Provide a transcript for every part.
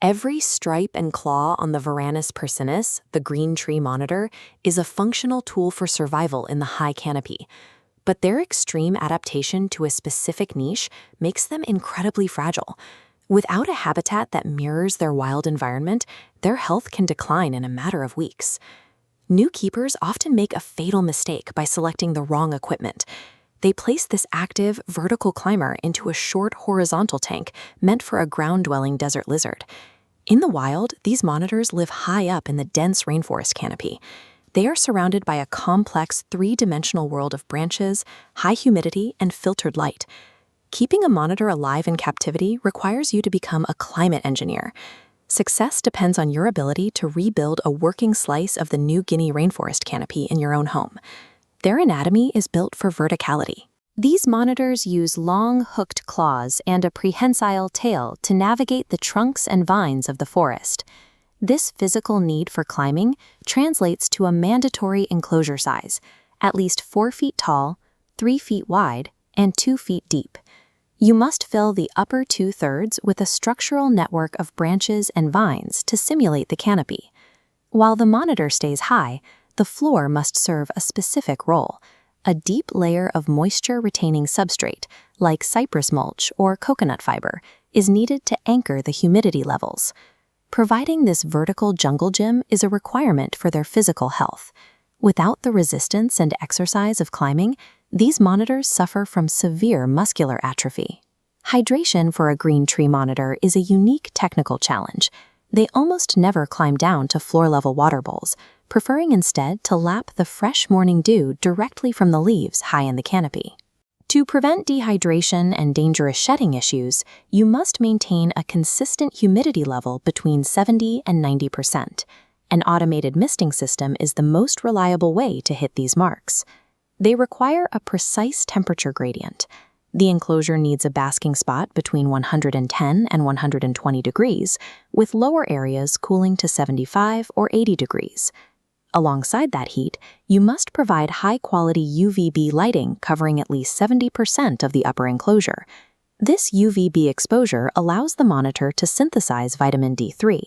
Every stripe and claw on the varanus persinus, the green tree monitor, is a functional tool for survival in the high canopy. But their extreme adaptation to a specific niche makes them incredibly fragile. Without a habitat that mirrors their wild environment, their health can decline in a matter of weeks. New keepers often make a fatal mistake by selecting the wrong equipment. They place this active, vertical climber into a short horizontal tank meant for a ground-dwelling desert lizard. In the wild, these monitors live high up in the dense rainforest canopy. They are surrounded by a complex three-dimensional world of branches, high humidity, and filtered light. Keeping a monitor alive in captivity requires you to become a climate engineer. Success depends on your ability to rebuild a working slice of the New Guinea rainforest canopy in your own home. Their anatomy is built for verticality. These monitors use long, hooked claws and a prehensile tail to navigate the trunks and vines of the forest. This physical need for climbing translates to a mandatory enclosure size, at least 4 feet tall, 3 feet wide, and 2 feet deep. You must fill the upper 2/3 with a structural network of branches and vines to simulate the canopy. While the monitor stays high, the floor must serve a specific role. A deep layer of moisture-retaining substrate, like cypress mulch or coconut fiber, is needed to anchor the humidity levels. Providing this vertical jungle gym is a requirement for their physical health. Without the resistance and exercise of climbing, these monitors suffer from severe muscular atrophy. Hydration for a green tree monitor is a unique technical challenge. They almost never climb down to floor-level water bowls, preferring instead to lap the fresh morning dew directly from the leaves high in the canopy. To prevent dehydration and dangerous shedding issues, you must maintain a consistent humidity level between 70 and 90%. An automated misting system is the most reliable way to hit these marks. They require a precise temperature gradient. The enclosure needs a basking spot between 110 and 120 degrees, with lower areas cooling to 75 or 80 degrees. Alongside that heat, you must provide high-quality UVB lighting covering at least 70% of the upper enclosure. This UVB exposure allows the monitor to synthesize vitamin D3.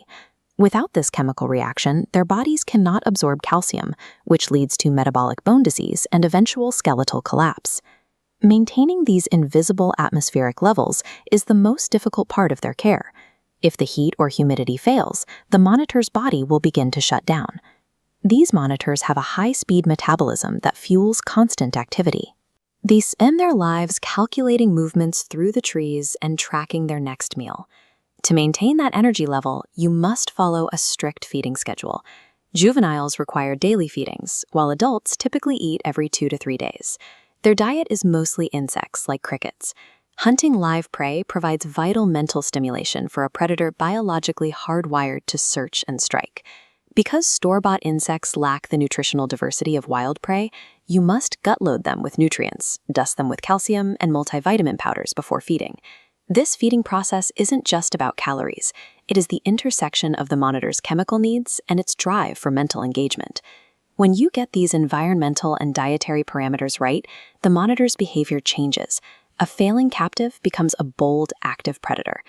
Without this chemical reaction, their bodies cannot absorb calcium, which leads to metabolic bone disease and eventual skeletal collapse. Maintaining these invisible atmospheric levels is the most difficult part of their care. If the heat or humidity fails, the monitor's body will begin to shut down. These monitors have a high-speed metabolism that fuels constant activity. They spend their lives calculating movements through the trees and tracking their next meal. To maintain that energy level, you must follow a strict feeding schedule. Juveniles require daily feedings, while adults typically eat every 2 to 3 days. Their diet is mostly insects, like crickets. Hunting live prey provides vital mental stimulation for a predator biologically hardwired to search and strike. Because store-bought insects lack the nutritional diversity of wild prey, you must gut-load them with nutrients, dust them with calcium and multivitamin powders before feeding. This feeding process isn't just about calories. It is the intersection of the monitor's chemical needs and its drive for mental engagement. When you get these environmental and dietary parameters right, the monitor's behavior changes. A failing captive becomes a bold, active predator.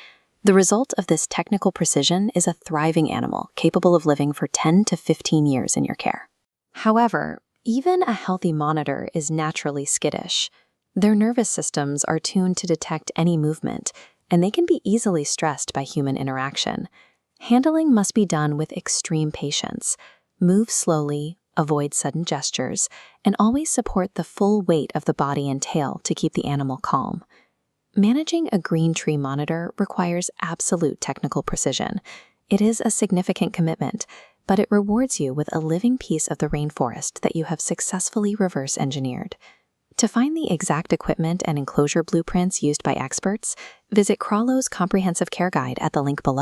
The result of this technical precision is a thriving animal capable of living for 10 to 15 years in your care. However, even a healthy monitor is naturally skittish. Their nervous systems are tuned to detect any movement, and they can be easily stressed by human interaction. Handling must be done with extreme patience. Move slowly, avoid sudden gestures, and always support the full weight of the body and tail to keep the animal calm. Managing a green tree monitor requires absolute technical precision. It is a significant commitment, but it rewards you with a living piece of the rainforest that you have successfully reverse engineered. To find the exact equipment and enclosure blueprints used by experts, visit Krawlo's Comprehensive Care Guide at the link below.